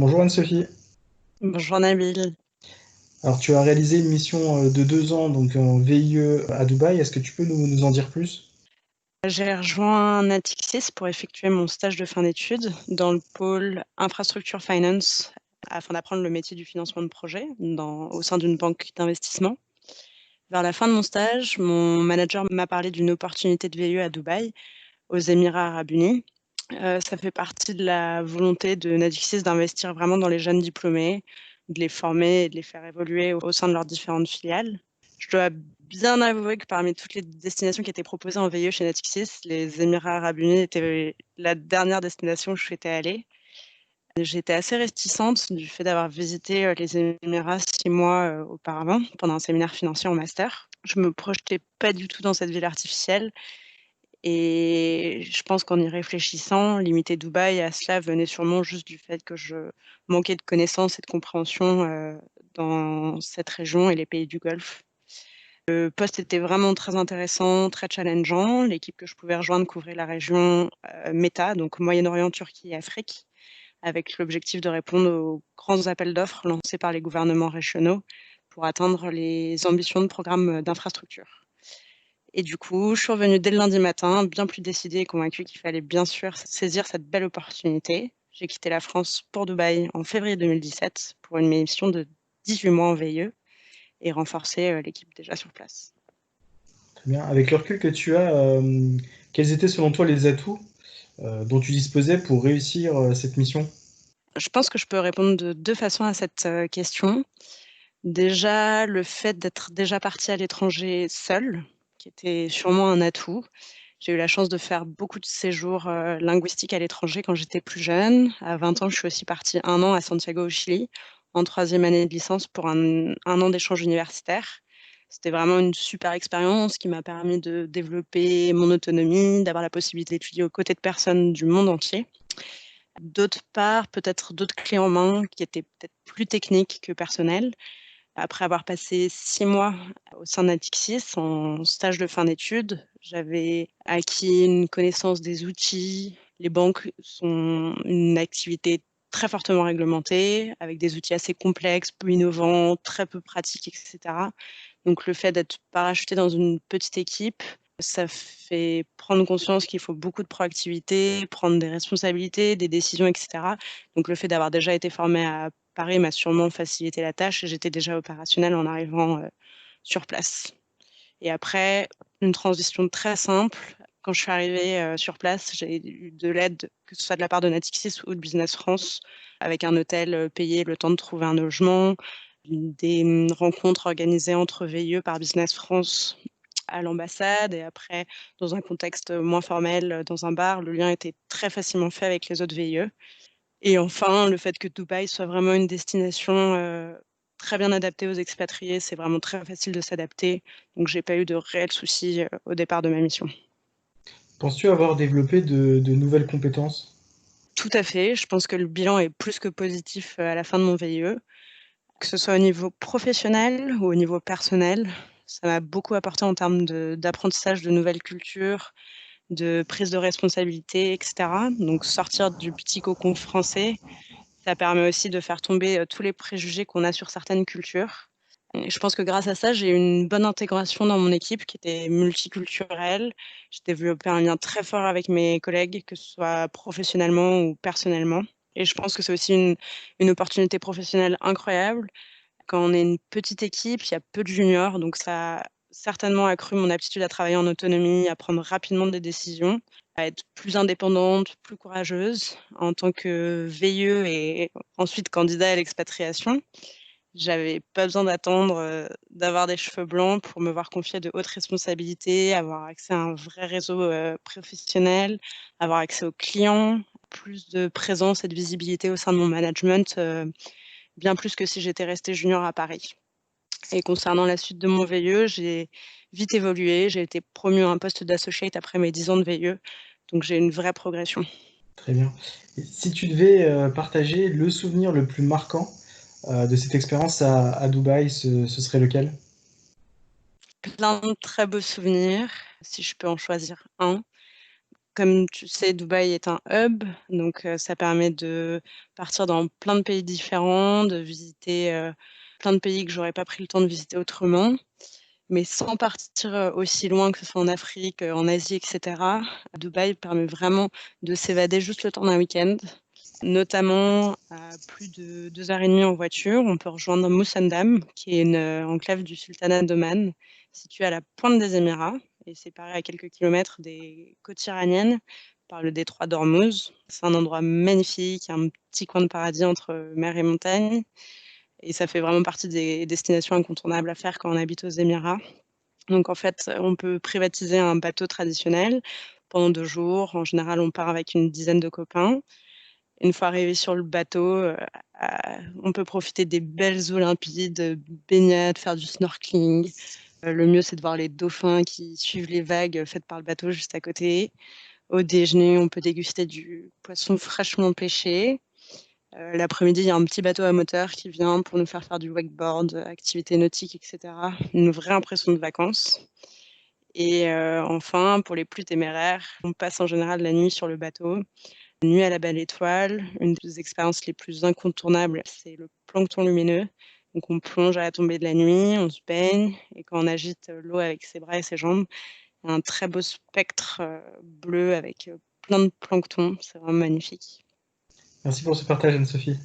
Bonjour Anne-Sophie. Bonjour Nabil. Alors tu as réalisé une mission de 2 ans donc en VIE à Dubaï. Est-ce que tu peux nous en dire plus? J'ai rejoint Natixis pour effectuer mon stage de fin d'études dans le pôle Infrastructure Finance afin d'apprendre le métier du financement de projet au sein d'une banque d'investissement. Vers la fin de mon stage, mon manager m'a parlé d'une opportunité de VIE à Dubaï, aux Émirats Arabes Unis. Ça fait partie de la volonté de Natixis d'investir vraiment dans les jeunes diplômés, de les former et de les faire évoluer au sein de leurs différentes filiales. Je dois bien avouer que parmi toutes les destinations qui étaient proposées en VIE chez Natixis, les Émirats Arabes Unis étaient la dernière destination où je souhaitais aller. J'étais assez réticente du fait d'avoir visité les Émirats 6 mois auparavant, pendant un séminaire financier en master. Je me projetais pas du tout dans cette ville artificielle et je pense qu'en y réfléchissant, limiter Dubaï à cela venait sûrement juste du fait que je manquais de connaissances et de compréhension dans cette région et les pays du Golfe. Le poste était vraiment très intéressant, très challengeant. L'équipe que je pouvais rejoindre couvrait la région META, donc Moyen-Orient, Turquie et Afrique, avec l'objectif de répondre aux grands appels d'offres lancés par les gouvernements régionaux pour atteindre les ambitions de programmes d'infrastructure. Et du coup, je suis revenue dès le lundi matin, bien plus décidée et convaincue qu'il fallait bien sûr saisir cette belle opportunité. J'ai quitté la France pour Dubaï en février 2017 pour une mission de 18 mois en VIE et renforcer l'équipe déjà sur place. Très bien. Avec le recul que tu as, quels étaient selon toi les atouts dont tu disposais pour réussir cette mission? Je pense que je peux répondre de deux façons à cette question. Déjà, le fait d'être déjà partie à l'étranger seule, qui était sûrement un atout. J'ai eu la chance de faire beaucoup de séjours linguistiques à l'étranger quand j'étais plus jeune. À 20 ans, je suis aussi partie 1 an à Santiago au Chili, en troisième année de licence pour un an d'échange universitaire. C'était vraiment une super expérience qui m'a permis de développer mon autonomie, d'avoir la possibilité d'étudier aux côtés de personnes du monde entier. D'autre part, peut-être d'autres clés en main qui étaient peut-être plus techniques que personnelles. Après avoir passé 6 mois au sein de Natixis en stage de fin d'études, j'avais acquis une connaissance des outils. Les banques sont une activité très fortement réglementée, avec des outils assez complexes, peu innovants, très peu pratiques, etc. Donc le fait d'être parachuté dans une petite équipe, ça fait prendre conscience qu'il faut beaucoup de proactivité, prendre des responsabilités, des décisions, etc. Donc le fait d'avoir déjà été formée à Paris m'a sûrement facilité la tâche et j'étais déjà opérationnelle en arrivant sur place. Et après, une transition très simple. Quand je suis arrivée sur place, j'ai eu de l'aide, que ce soit de la part de Natixis ou de Business France, avec un hôtel payé, le temps de trouver un logement, des rencontres organisées entre VIE par Business France à l'ambassade et après, dans un contexte moins formel, dans un bar, le lien était très facilement fait avec les autres VIE. Et enfin, le fait que Dubaï soit vraiment une destination très bien adaptée aux expatriés, c'est vraiment très facile de s'adapter. Donc, j'ai pas eu de réels soucis au départ de ma mission. Penses-tu avoir développé de nouvelles compétences? Tout à fait. Je pense que le bilan est plus que positif à la fin de mon VIE, que ce soit au niveau professionnel ou au niveau personnel. Ça m'a beaucoup apporté en termes d'apprentissage de nouvelles cultures, de prise de responsabilité, etc. Donc, sortir du petit cocon français, ça permet aussi de faire tomber tous les préjugés qu'on a sur certaines cultures. Et je pense que grâce à ça, j'ai eu une bonne intégration dans mon équipe qui était multiculturelle. J'ai développé un lien très fort avec mes collègues, que ce soit professionnellement ou personnellement. Et je pense que c'est aussi une opportunité professionnelle incroyable. Quand on est une petite équipe, il y a peu de juniors, donc ça a certainement accru mon aptitude à travailler en autonomie, à prendre rapidement des décisions, à être plus indépendante, plus courageuse en tant que VIE et ensuite candidat à l'expatriation. J'avais pas besoin d'attendre d'avoir des cheveux blancs pour me voir confier de hautes responsabilités, avoir accès à un vrai réseau professionnel, avoir accès aux clients, plus de présence et de visibilité au sein de mon management, bien plus que si j'étais restée junior à Paris. Et concernant la suite de mon VIE, j'ai vite évolué. J'ai été promue à un poste d'associate après mes 10 ans de VIE. Donc j'ai une vraie progression. Très bien. Et si tu devais partager le souvenir le plus marquant de cette expérience à Dubaï, ce serait lequel? Plein de très beaux souvenirs, si je peux en choisir un. Comme tu sais, Dubaï est un hub, donc ça permet de partir dans plein de pays différents, de visiter, plein de pays que j'aurais pas pris le temps de visiter autrement, mais sans partir, aussi loin, que ce soit en Afrique, en Asie et cetera. Dubaï permet vraiment de s'évader juste le temps d'un week-end, notamment à plus de 2 heures et demie en voiture. On peut rejoindre Musandam, qui est une, enclave du sultanat d'Oman, située à la pointe des Émirats et séparée à quelques kilomètres des côtes iraniennes par le détroit d'Ormuz. C'est un endroit magnifique, un petit coin de paradis entre mer et montagne et ça fait vraiment partie des destinations incontournables à faire quand on habite aux Émirats. Donc en fait, on peut privatiser un bateau traditionnel pendant 2 jours. En général, on part avec une dizaine de copains. Une fois arrivé sur le bateau, on peut profiter des belles eaux limpides, baignade, faire du snorkeling. Le mieux, c'est de voir les dauphins qui suivent les vagues faites par le bateau juste à côté. Au déjeuner, on peut déguster du poisson fraîchement pêché. L'après-midi, il y a un petit bateau à moteur qui vient pour nous faire du wakeboard, activités nautiques et cetera. Une vraie impression de vacances et enfin, pour les plus téméraires, on passe en général la nuit sur le bateau. Nuit à la belle étoile, une des expériences les plus incontournables, c'est le plancton lumineux. Donc on plonge à la tombée de la nuit, on se baigne et quand on agite, l'eau avec ses bras et ses jambes, il y a un très beau spectre, bleu avec, plein de plancton. C'est vraiment magnifique. Merci pour ce partage, Anne-Sophie.